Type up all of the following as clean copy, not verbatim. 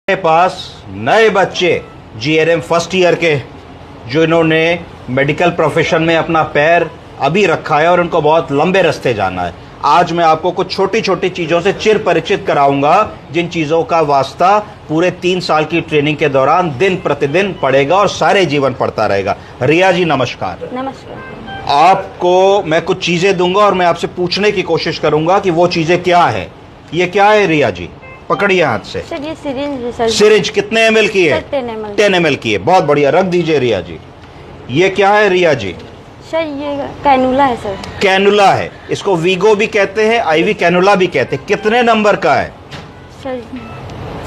मेरे पास नए बच्चे जीएनएम फर्स्ट ईयर के जो इन्होंने मेडिकल प्रोफेशन में अपना पैर अभी रखा है और उनको बहुत लंबे रास्ते जाना है। आज मैं आपको कुछ छोटी छोटी चीज़ों से चिर परिचित कराऊंगा जिन चीज़ों का वास्ता पूरे 3 साल की ट्रेनिंग के दौरान दिन प्रतिदिन पड़ेगा और सारे जीवन पड़ता रहेगा। रिया जी नमस्कार। नमस्कार। आपको मैं कुछ चीज़ें दूंगा और मैं आपसे पूछने की कोशिश करूंगा कि वो चीज़ें क्या है। ये क्या है रिया जी? पकड़िए हाथ से। सर ये सिरिंज है सर। सिरिंज कितने एमएल की है? 10 ml की है। बहुत बढ़िया, रख दीजिए रिया जी। ये क्या है रिया जी? सर ये कैनुला है सर। कैनुला है, इसको वीगो भी कहते हैं, आईवी कैनुला भी कहते हैं। कितने नंबर का है? सर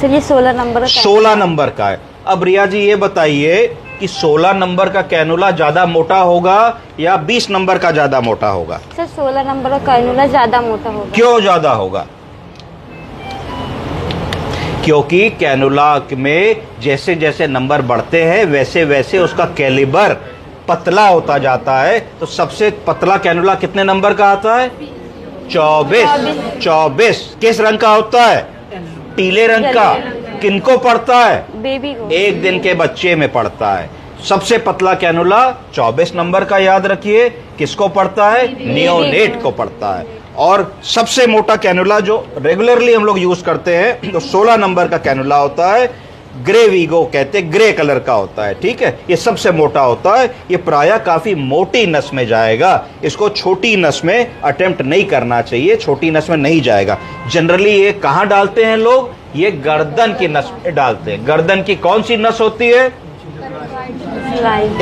ये 16 नंबर का। 16 नंबर का है। अब रिया जी ये बताइए कि 16 नंबर का कैनुला ज्यादा मोटा होगा या 20 नंबर का ज्यादा मोटा होगा? सर 16 नंबर का कैनुला ज्यादा मोटा होगा। क्यों ज्यादा होगा? क्योंकि कैनुला में जैसे जैसे नंबर बढ़ते हैं वैसे वैसे उसका कैलिबर पतला होता जाता है। तो सबसे पतला कैनुला कितने नंबर का आता है? 24। किस रंग का होता है? पीले रंग का। किनको पड़ता है? बेबी को। 1 दिन के बच्चे में पड़ता है। सबसे पतला कैनुला 24 नंबर का, याद रखिए। किसको पड़ता है? नियोनेट को पड़ता है। और सबसे मोटा कैनुला जो रेगुलरली हम लोग यूज करते हैं तो 16 नंबर का कैनुला होता है। ग्रे वीगो कहते हैं, ग्रे कलर का होता है। ठीक है, ये सबसे मोटा होता है। ये प्रायः काफी मोटी नस में जाएगा। इसको छोटी नस में अटेम्प्ट नहीं करना चाहिए, छोटी नस में नहीं जाएगा। जनरली ये कहाँ डालते हैं लोग? ये गर्दन की नस में डालते हैं। गर्दन की कौन सी नस होती है?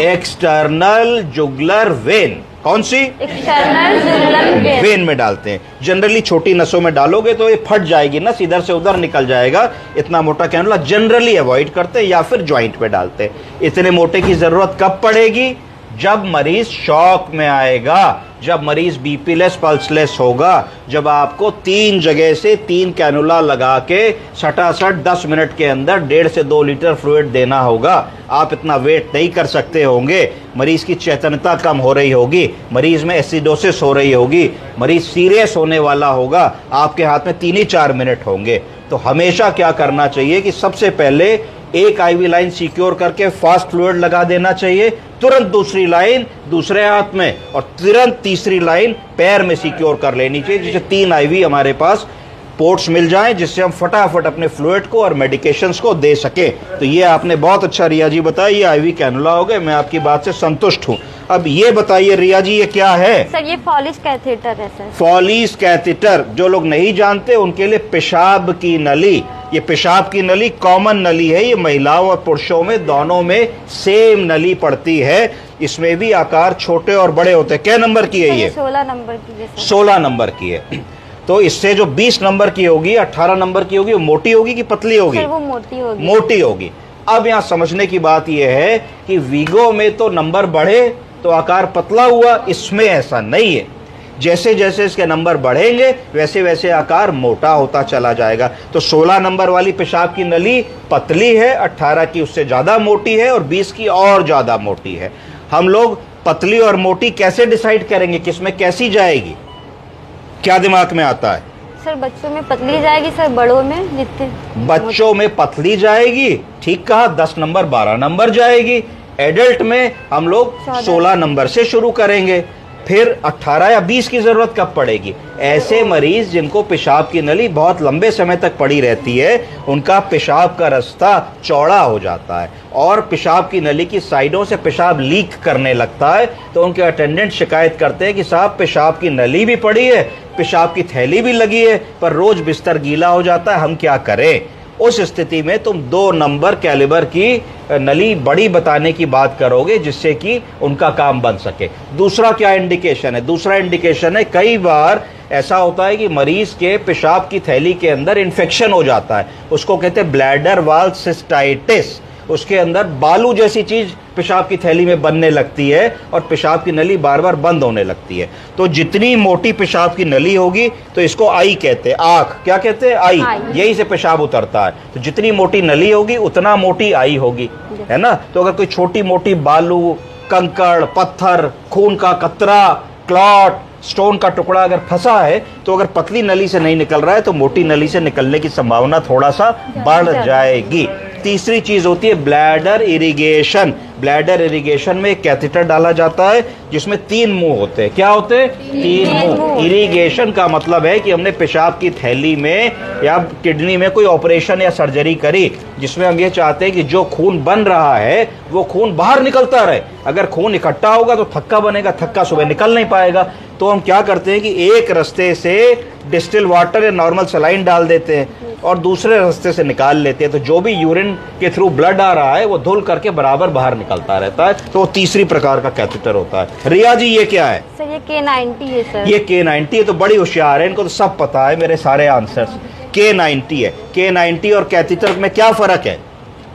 External jugular vein. कौन सी? एक्सटर्नल जुगुलर वेन में डालते हैं। जनरली छोटी नसों में डालोगे तो ये फट जाएगी, नस इधर से उधर निकल जाएगा। इतना मोटा कैनुला जनरली अवॉइड करते हैं या फिर जॉइंट में डालते हैं। इतने मोटे की जरूरत कब पड़ेगी? जब मरीज शॉक में आएगा, जब मरीज बीपीलेस पल्सलेस होगा, जब आपको 3 जगह से 3 कैनुला लगा के सटासट 10 मिनट के अंदर 1.5 से 2 लीटर फ्लूइड देना होगा। आप इतना वेट नहीं कर सकते होंगे। मरीज की चैतन्यता कम हो रही होगी, मरीज में एसिडोसिस हो रही होगी, मरीज सीरियस होने वाला होगा। आपके हाथ में 3 ही 4 मिनट होंगे। तो हमेशा क्या करना चाहिए कि सबसे पहले एक आईवी लाइन सिक्योर करके फास्ट फ्लूइड लगा देना चाहिए, तुरंत दूसरी लाइन दूसरे हाथ में और तुरंत तीसरी लाइन पैर में सिक्योर कर लेनी चाहिए, जिससे 3 आईवी हमारे पास पोर्ट्स मिल जाएं, जिससे हम फटाफट अपने फ्लूइड को और मेडिकेशंस को दे सके। तो ये आपने बहुत अच्छा रिया जी बताया, ये आईवी कैनुला हो गए। मैं आपकी बात से संतुष्ट हूँ। अब ये बताइए रिया जी ये क्या है? सर ये फॉलिस कैथेटर है सर। फॉलिस कैथेटर जो लोग नहीं जानते उनके लिए पेशाब की नली। ये पेशाब की नली कॉमन नली है। ये महिलाओं और पुरुषों में दोनों में सेम नली पड़ती है। इसमें भी आकार छोटे और बड़े होते हैं। क्या नंबर की है ये? 16 नंबर की है सर। 16 नंबर की है। तो इससे जो 20 नंबर की होगी, 18 नंबर की होगी, वो मोटी होगी कि पतली होगी? सर वो मोटी होगी। मोटी होगी। अब यहाँ समझने की बात यह है कि वीगो में तो नंबर बढ़े तो आकार पतला हुआ, इसमें ऐसा नहीं है। जैसे जैसे इसके नंबर बढ़ेंगे वैसे वैसे आकार मोटा होता चला जाएगा। तो 16 नंबर वाली पेशाब की नली पतली है, 18 की उससे ज्यादा मोटी है और 20 की और ज्यादा मोटी है। हम लोग पतली और मोटी कैसे डिसाइड करेंगे, किसमें कैसी जाएगी? क्या दिमाग में आता है? सर बच्चों में पतली जाएगी सर, बड़ों में जितने बच्चों में पतली जाएगी, ठीक कहा, 10 नंबर 12 नंबर जाएगी। एडल्ट में हम लोग 16 नंबर से शुरू करेंगे। फिर 18 या 20 की जरूरत कब पड़ेगी? ऐसे मरीज जिनको पेशाब की नली बहुत लंबे समय तक पड़ी रहती है, उनका पेशाब का रास्ता चौड़ा हो जाता है और पेशाब की नली की साइडों से पेशाब लीक करने लगता है। तो उनके अटेंडेंट शिकायत करते हैं कि साहब पेशाब की नली भी पड़ी है, पेशाब की थैली भी लगी है, पर रोज बिस्तर गीला हो जाता है, हम क्या करें? उस स्थिति में तुम 2 नंबर कैलिबर की नली बड़ी बताने की बात करोगे जिससे कि उनका काम बन सके। दूसरा क्या इंडिकेशन है? दूसरा इंडिकेशन है कई बार ऐसा होता है कि मरीज के पेशाब की थैली के अंदर इन्फेक्शन हो जाता है, उसको कहते हैं ब्लैडर वाल सिस्टाइटिस। उसके अंदर बालू जैसी चीज पेशाब की थैली में बनने लगती है और पेशाब की नली बार बार बंद होने लगती है। तो जितनी मोटी पेशाब की नली होगी तो इसको आई कहते हैं, आंख क्या कहते हैं? आई। यही से पेशाब उतरता है। तो जितनी मोटी नली होगी उतना मोटी आई होगी, है ना? तो अगर कोई छोटी मोटी बालू, कंकड़, पत्थर, खून का कतरा, क्लॉट स्टोन का टुकड़ा अगर फंसा है तो अगर पतली नली से नहीं निकल रहा है तो मोटी नली से निकलने की संभावना थोड़ा सा बढ़ जाएगी। तीसरी चीज होती है ब्लैडर इरिगेशन। ब्लैडर इरिगेशन में एक कैथेटर डाला जाता है जिसमें 3 मुंह होते हैं। क्या होते हैं? 3 मुंह। इरिगेशन का मतलब है कि हमने पेशाब की थैली में या किडनी में कोई ऑपरेशन या सर्जरी करी जिसमें हम ये चाहते हैं कि जो खून बन रहा है वो खून बाहर निकलता रहे। अगर खून इकट्ठा होगा तो थक्का बनेगा, थक्का सुबह निकल नहीं पाएगा। तो हम क्या करते हैं कि एक रास्ते से डिस्टिल वाटर या नॉर्मल सलाइन डाल देते हैं और दूसरे रास्ते से निकाल लेते हैं, तो जो भी यूरिन के थ्रू ब्लड आ रहा है वो धुल करके बराबर बाहर निकलता रहता है। तो तीसरी प्रकार का कैथेटर होता है। रिया जी ये क्या है? सर ये K90 है सर। ये K90 है, तो बड़ी होशियार है, इनको तो सब पता है मेरे सारे आंसर्स। K90 है। K90 और कैथेटर में क्या फर्क है?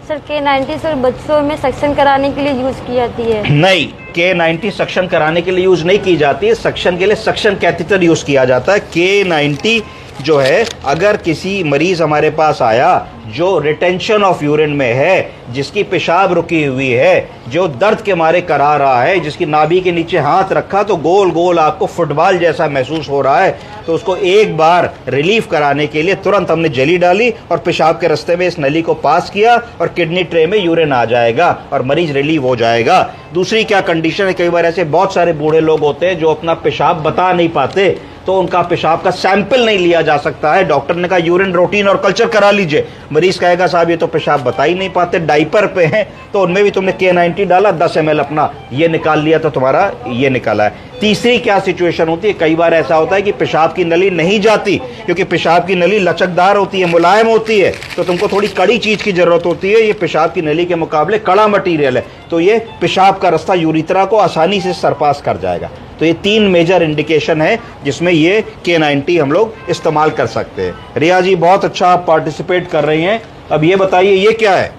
सर K90 सर बच्चों में सक्शन कराने के लिए यूज की जाती है। नहीं, K90 सक्शन कराने के लिए यूज नहीं की जाती है, सक्शन के लिए सक्शन कैथेटर यूज किया जाता है। K90 जो है, अगर किसी मरीज हमारे पास आया जो रिटेंशन ऑफ यूरिन में है, जिसकी पेशाब रुकी हुई है, जो दर्द के मारे करा रहा है, जिसकी नाभि के नीचे हाथ रखा तो गोल गोल आपको फुटबॉल जैसा महसूस हो रहा है, तो उसको एक बार रिलीफ कराने के लिए तुरंत हमने जेली डाली और पेशाब के रास्ते में इस नली को पास किया और किडनी ट्रे में यूरिन आ जाएगा और मरीज रिलीव हो जाएगा। दूसरी क्या कंडीशन है, कई बार ऐसे बहुत सारे बूढ़े लोग होते हैं जो अपना पेशाब बता नहीं पाते, तो उनका पेशाब का सैंपल नहीं लिया जा सकता है। डॉक्टर ने कहा यूरिन रूटीन और कल्चर करा लीजिए, मरीज कहेगा साहब ये तो पेशाब बता ही नहीं पाते, डाइपर पे हैं, तो उनमें भी तुमने K90 डाला, 10 ml अपना ये निकाल लिया तो तुम्हारा ये निकाला है। तीसरी क्या सिचुएशन होती है, कई बार ऐसा होता है कि पेशाब की नली नहीं जाती, क्योंकि पेशाब की नली लचकदार होती है, मुलायम होती है, तो तुमको थोड़ी कड़ी चीज की जरूरत होती है। ये पेशाब की नली के मुकाबले कड़ा मटीरियल है, तो ये पेशाब का रास्ता यूरिथ्रा को आसानी से सरपास कर जाएगा। तो ये 3 मेजर इंडिकेशन है जिसमें ये K90 हम लोग इस्तेमाल कर सकते हैं। रिया जी बहुत अच्छा आप पार्टिसिपेट कर रही हैं। अब ये बताइए ये क्या है?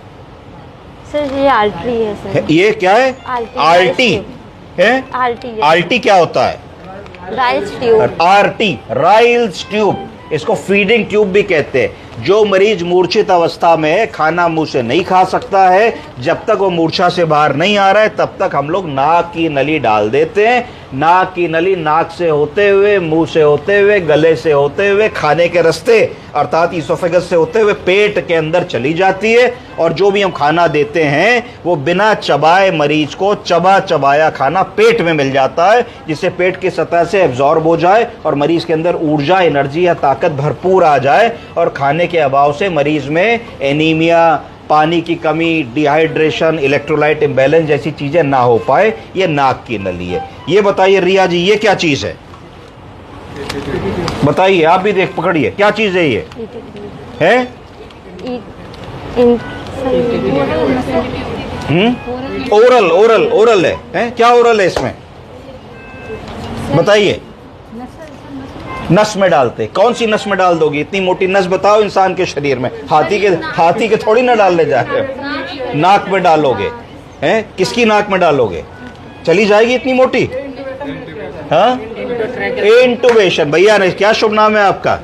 सर ये आर्टरी है सर। ये क्या है? आरटी है। आरटी क्या होता है? Ryle's tube. RT Ryle's tube, इसको फीडिंग ट्यूब भी कहते हैं। जो मरीज मूर्छित अवस्था में है, खाना मुंह से नहीं खा सकता है, जब तक वो मूर्छा से बाहर नहीं आ रहा है तब तक हम लोग नाक की नली डाल देते हैं। नाक की नली नाक से होते हुए, मुंह से होते हुए, गले से होते हुए, खाने के रास्ते अर्थात ईसोफेगस से होते हुए पेट के अंदर चली जाती है, और जो भी हम खाना देते हैं वो बिना चबाए मरीज को चबा चबाया खाना पेट में मिल जाता है, जिससे पेट की सतह से एब्जॉर्ब हो जाए और मरीज के अंदर ऊर्जा, एनर्जी या ताकत भरपूर आ जाए और खाने के अभाव से मरीज में एनीमिया, पानी की कमी, डिहाइड्रेशन, इलेक्ट्रोलाइट इम्बैलेंस जैसी चीजें ना हो पाए। ये नाक की नली है। ये बताइए रिया जी ये क्या चीज है? बताइए, आप भी देख पकड़िए, क्या चीज है ये? है ओरल। ओरल है? क्या ओरल है इसमें? बताइए। नस में डालते, कौन सी नस में डाल दोगी? इतनी मोटी नस बताओ इंसान के शरीर में, हाथी के थोड़ी ना डालने जा रहे हो। नाक में डालोगे? हैं? किसकी नाक में डालोगे? चली जाएगी इतनी मोटी? हाँ, इंटुबेशन। भैया ने क्या शुभ नाम है आपका?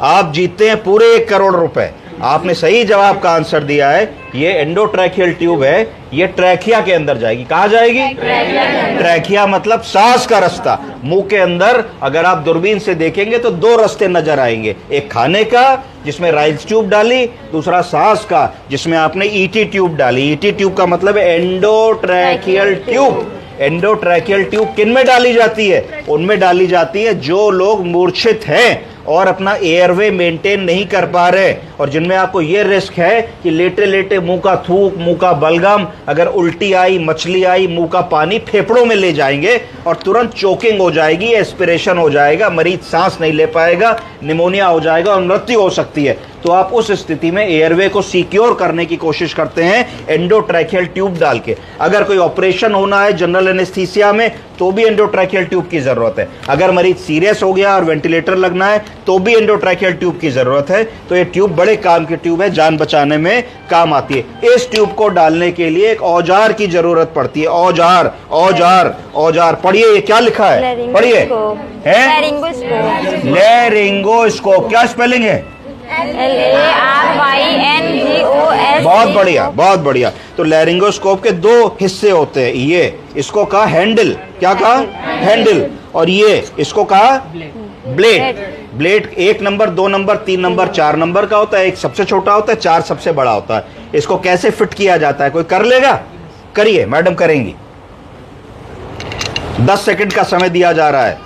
आप जीतते हैं पूरे 1 करोड़ रुपए। आपने सही जवाब का आंसर दिया है। ये एंडोट्रैकियल ट्यूब है, ये ट्रैकिया के अंदर जाएगी। कहाँ जाएगी? ट्रैकिया मतलब सांस का रास्ता। मुंह के अंदर अगर आप दूरबीन से देखेंगे तो 2 रास्ते नजर आएंगे, एक खाने का जिसमें राइल्स ट्यूब डाली, दूसरा सांस का जिसमें आपने ईटी ट्यूब डाली। ईटी ट्यूब का मतलब है एंडोट्रैकियल ट्यूब। एंडोट्रैकियल ट्यूब किन में डाली जाती है? उनमें डाली जाती है जो लोग मूर्छित हैं और अपना एयरवे मेंटेन नहीं कर पा रहे, और जिनमें आपको ये रिस्क है कि लेटे लेटे मुंह का थूक, मुंह का बलगम, अगर उल्टी आई, मछली आई, मुंह का पानी फेफड़ों में ले जाएंगे और तुरंत चोकिंग हो जाएगी, एस्पिरेशन हो जाएगा, मरीज सांस नहीं ले पाएगा, निमोनिया हो जाएगा और मृत्यु हो सकती है। तो आप उस स्थिति में एयरवे को सिक्योर करने की कोशिश करते हैं एंडोट्रैकियल ट्यूब डाल के। अगर कोई ऑपरेशन होना है जनरल एनेस्थीसिया में तो भी एंडोट्रैकियल ट्यूब की जरूरत है। अगर मरीज सीरियस हो गया और वेंटिलेटर लगना है तो भी एंडोट्रैकियल ट्यूब की जरूरत है। तो ये ट्यूब बड़े काम की ट्यूब है, जान बचाने में काम आती है। इस ट्यूब को डालने के लिए एक औजार की जरूरत पड़ती है। औजार औजार औजार, पढ़िए ये क्या लिखा है? पढ़िए। लैरिंगोस्कोप। क्या स्पेलिंग है? LARYNGOS। बहुत बढ़िया, बहुत बढ़िया। तो लैरिंगोस्कोप के 2 हिस्से होते हैं। ये इसको कहा हैंडल। क्या कहा? हैंडल। और ये इसको कहा blade. Blade 1 number, 2 number, 3 number, 4 number का होता है। 1 सबसे छोटा होता है, 4 सबसे बड़ा होता है। इसको कैसे फिट किया जाता है, कोई कर लेगा? करिए, मैडम करेंगी। 10 सेकंड का समय दिया जा रहा है।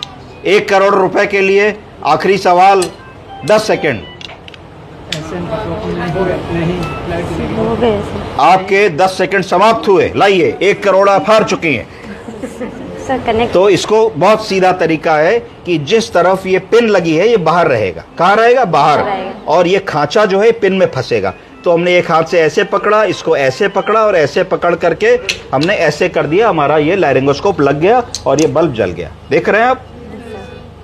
1 करोड़ रुपए के लिए आखिरी सवाल, 10 सेकंड। हो गए सर। आपके 10 सेकंड समाप्त हुए। लाइए, 1 करोड़ आप हार चुकी हैं। Sir connect. तो इसको बहुत सीधा तरीका है कि जिस तरफ ये पिन लगी है ये बाहर रहेगा। कहाँ रहेगा? बाहर। और ये खांचा जो है पिन में फंसेगा। तो हमने एक हाथ से ऐसे पकड़ा, इसको ऐसे पकड़ा और ऐसे पकड़ करके हमने ऐसे कर दिया, हमारा ये लायरिंगोस्कोप लग गया और ये बल्ब जल गया। देख रहे हैं आप?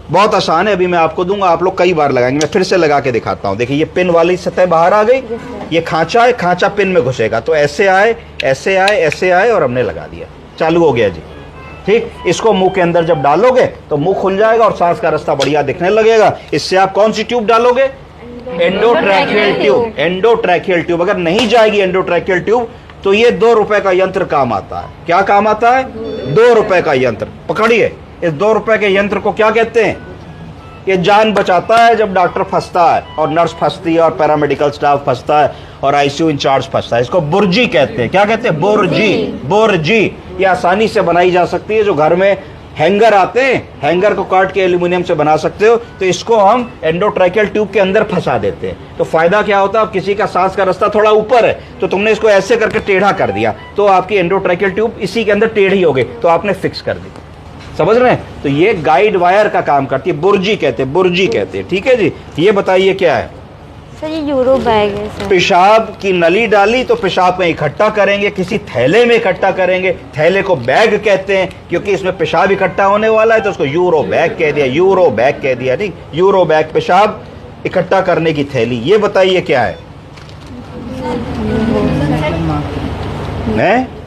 बहुत आसान है। अभी मैं आपको दूंगा, आप लोग कई बार लगाएंगे। मैं फिर से लगा के दिखाता हूं। देखिए, ये पिन वाली सतह बाहर आ गई, ये खांचा है, खांचा पिन में घुसेगा। तो ऐसे आए, ऐसे आए, ऐसे आए और हमने लगा दिया। चालू हो गया जी। ठीक, इसको मुंह के अंदर जब डालोगे तो मुंह खुल जाएगा और सांस का रास्ता बढ़िया दिखने लगेगा। इससे आप कौन सी ट्यूब डालोगे? Endotracheal tube. एंडोट्रैकियल ट्यूब अगर नहीं जाएगी एंडोट्रैकियल ट्यूब तो ये 2 रुपए का यंत्र काम आता है। क्या काम आता है? 2 रुपए का यंत्र। पकड़िए, इस 2 रुपए के यंत्र को क्या कहते हैं? ये जान बचाता है जब डॉक्टर फंसता है और नर्स फंसती है और पैरामेडिकल स्टाफ फंसता है और आईसीयू इंचार्ज फंसता है। इसको बुर्जी कहते हैं। क्या कहते हैं? बुर्जी। बुर्जी ये आसानी से बनाई जा सकती है। जो घर में हैंगर आते हैं, हैंगर को काट के एल्यूमिनियम से बना सकते हो। तो इसको हम एंडोट्रैकियल ट्यूब के अंदर फंसा देते हैं। तो फायदा क्या होता है? अब किसी का सांस का रास्ता थोड़ा ऊपर है तो तुमने इसको ऐसे करके टेढ़ा कर दिया तो आपकी एंडोट्रैकियल ट्यूब इसी के अंदर टेढ़ी हो गई, तो आपने फिक्स कर दी। समझ रहे हैं? तो ये गाइड वायर का काम करती है। बुर्जी कहते हैं, बुर्जी कहते हैं। ठीक है जी। ये बताइए क्या है? सर ये यूरो बैग है सर। पेशाब की नली डाली तो पेशाब में इकट्ठा करेंगे, किसी थैले में इकट्ठा करेंगे। थैले को बैग कहते हैं क्योंकि इसमें पेशाब इकट्ठा होने वाला है, तो उसको यूरो बैग कह दिया। यूरो बैग कह दिया। ठीक, यूरो बैग, पेशाब इकट्ठा करने की थैली। ये बताइए क्या है?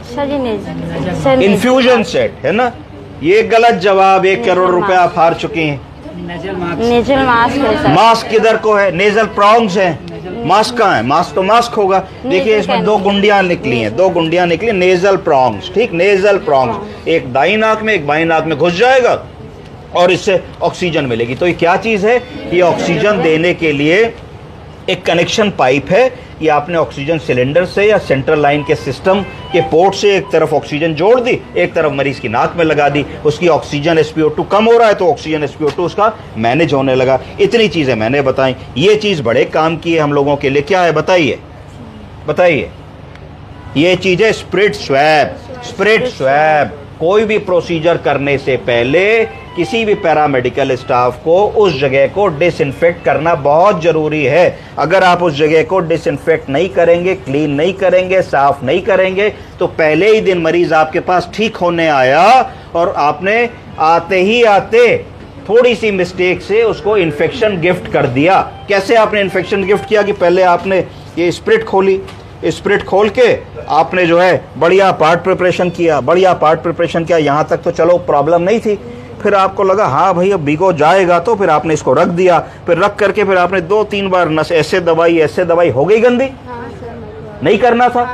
सर ये नहीं सर, इन्फ्यूजन सेट है ना। ये गलत जवाब। 1 करोड़ रुपए आप हार चुके हैं। नेजल मास्क है सर। मास्क किधर को है? नेजल प्रॉन्ग्स है। मास्क कहाँ है? मास्क तो मास्क होगा। देखिए, इसमें 2 गुंडियां निकली हैं, 2 गुंडियां निकली, नेजल प्रॉन्ग्स। ठीक, नेजल प्रॉन्ग्स। एक दाई नाक में, एक बाई नाक में घुस जाएगा और इससे ऑक्सीजन मिलेगी। तो ये क्या चीज है? ये ऑक्सीजन देने के लिए एक कनेक्शन पाइप है। ये आपने ऑक्सीजन सिलेंडर से या सेंट्रल लाइन के सिस्टम के पोर्ट से एक तरफ ऑक्सीजन जोड़ दी, एक तरफ मरीज की नाक में लगा दी। उसकी ऑक्सीजन SpO2 कम हो रहा है तो ऑक्सीजन SpO2 उसका मैनेज होने लगा। इतनी चीजें मैंने बताई। ये चीज बड़े काम की है हम लोगों के लिए। क्या है बताइए? बताइए। ये चीज है स्प्रिट स्वैब। Spirit swab. कोई भी प्रोसीजर करने से पहले किसी भी पैरामेडिकल स्टाफ को उस जगह को डिसइंफेक्ट करना बहुत जरूरी है। अगर आप उस जगह को डिसइंफेक्ट नहीं करेंगे, क्लीन नहीं करेंगे, साफ नहीं करेंगे तो पहले ही दिन मरीज आपके पास ठीक होने आया और आपने आते ही आते थोड़ी सी मिस्टेक से उसको इन्फेक्शन गिफ्ट कर दिया। कैसे आपने इन्फेक्शन गिफ्ट किया? कि पहले आपने ये स्प्रिट खोली, स्प्रिट खोल के आपने जो है बढ़िया पार्ट प्रिपरेशन किया, बढ़िया पार्ट प्रिपरेशन किया। यहां तक तो चलो प्रॉब्लम नहीं थी। फिर आपको लगा हाँ भाई अब वीगो जाएगा, तो फिर आपने इसको रख दिया। फिर रख करके फिर आपने 2-3 बार नस ऐसे दवाई हो गई गंदी। नहीं करना था।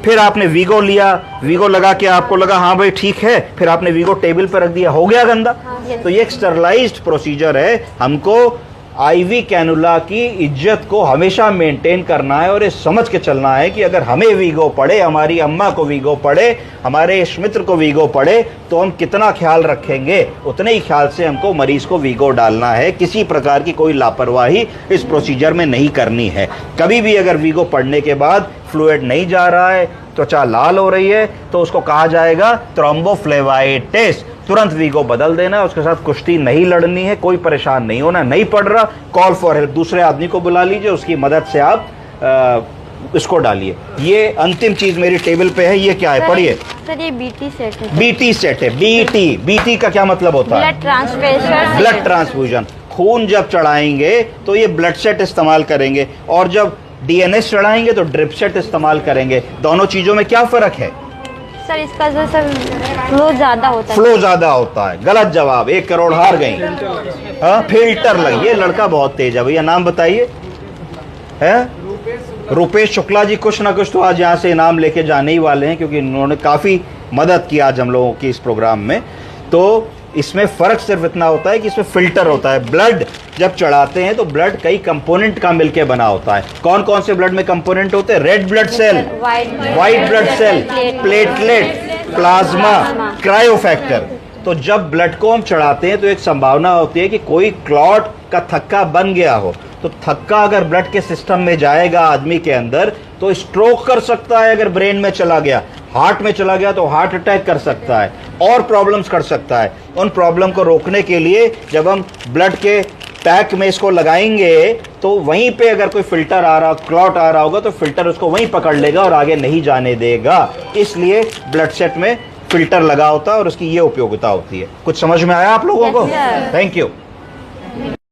फिर आपने वीगो लिया, वीगो लगा के आपको लगा हाँ भाई ठीक है, फिर आपने वीगो टेबल पर रख दिया, हो गया गंदा। तो ये एक स्टरलाइज्ड प्रोसीजर है। हमको आईवी कैनुला की इज्जत को हमेशा मेंटेन करना है और ये समझ के चलना है कि अगर हमें वीगो पड़े, हमारी अम्मा को वीगो पड़े, हमारे इस मित्र को वीगो पड़े तो हम कितना ख्याल रखेंगे, उतने ही ख्याल से हमको मरीज को वीगो डालना है। किसी प्रकार की कोई लापरवाही इस प्रोसीजर में नहीं करनी है। कभी भी अगर वीगो पड़ने के बाद फ्लूइड नहीं जा रहा है, त्वचा लाल हो रही है, तो उसको कहा जाएगा थ्रोम्बोफ्लेवाइटिस। तुरंत वीगो बदल देना, उसके साथ कुश्ती नहीं लड़नी है, कोई परेशान नहीं होना। नहीं पड़ रहा, कॉल फॉर हेल्प, दूसरे आदमी को बुला लीजिए, उसकी मदद से आप इसको डालिए। ये अंतिम चीज मेरी टेबल पे है। ये क्या है? पढ़िए सर। ये BT सेट है। BT सेट है। BT का क्या मतलब होता है? Blood transfusion. Blood transfusion. खून जब चढ़ाएंगे तो ये ब्लड सेट इस्तेमाल करेंगे और जब DNS चढ़ाएंगे तो ड्रिप सेट इस्तेमाल करेंगे। दोनों चीजों में क्या फर्क है? सर इसका जो सर फ्लो ज्यादा होता है। फ्लो ज्यादा होता है। गलत जवाब। 1 करोड़ हार गई। हाँ, फिल्टर लगी। ये लड़का बहुत तेज है। भैया नाम बताइए। है रुपेश शुक्ला जी। कुछ ना कुछ तो आज यहाँ से इनाम लेके जाने ही वाले हैं क्योंकि इन्होंने काफी मदद की आज हम लोगों की इस प्रोग्राम में। तो इसमें फर्क सिर्फ इतना होता है कि इसमें फिल्टर होता है। ब्लड जब चढ़ाते हैं तो ब्लड कई कंपोनेंट का मिलके बना होता है। कौन कौन से ब्लड में कंपोनेंट होते हैं? Red blood cell, white blood cell, platelet, plasma, cryofactor. तो जब ब्लड को हम चढ़ाते हैं तो एक संभावना होती है कि कोई क्लॉट का थक्का बन गया हो, तो थक्का अगर ब्लड के सिस्टम में जाएगा आदमी के अंदर तो स्ट्रोक कर सकता है। अगर ब्रेन में चला गया, हार्ट में चला गया तो हार्ट अटैक कर सकता है और प्रॉब्लम्स कर सकता है। उन प्रॉब्लम को रोकने के लिए जब हम ब्लड के पैक में इसको लगाएंगे तो वहीं पे अगर कोई फिल्टर आ रहा, क्लॉट आ रहा होगा तो फिल्टर उसको वहीं पकड़ लेगा और आगे नहीं जाने देगा। इसलिए ब्लड सेट में फिल्टर लगा होता है और उसकी ये उपयोगिता होती है। कुछ समझ में आया आप लोगों को? Yes, sir. Thank you.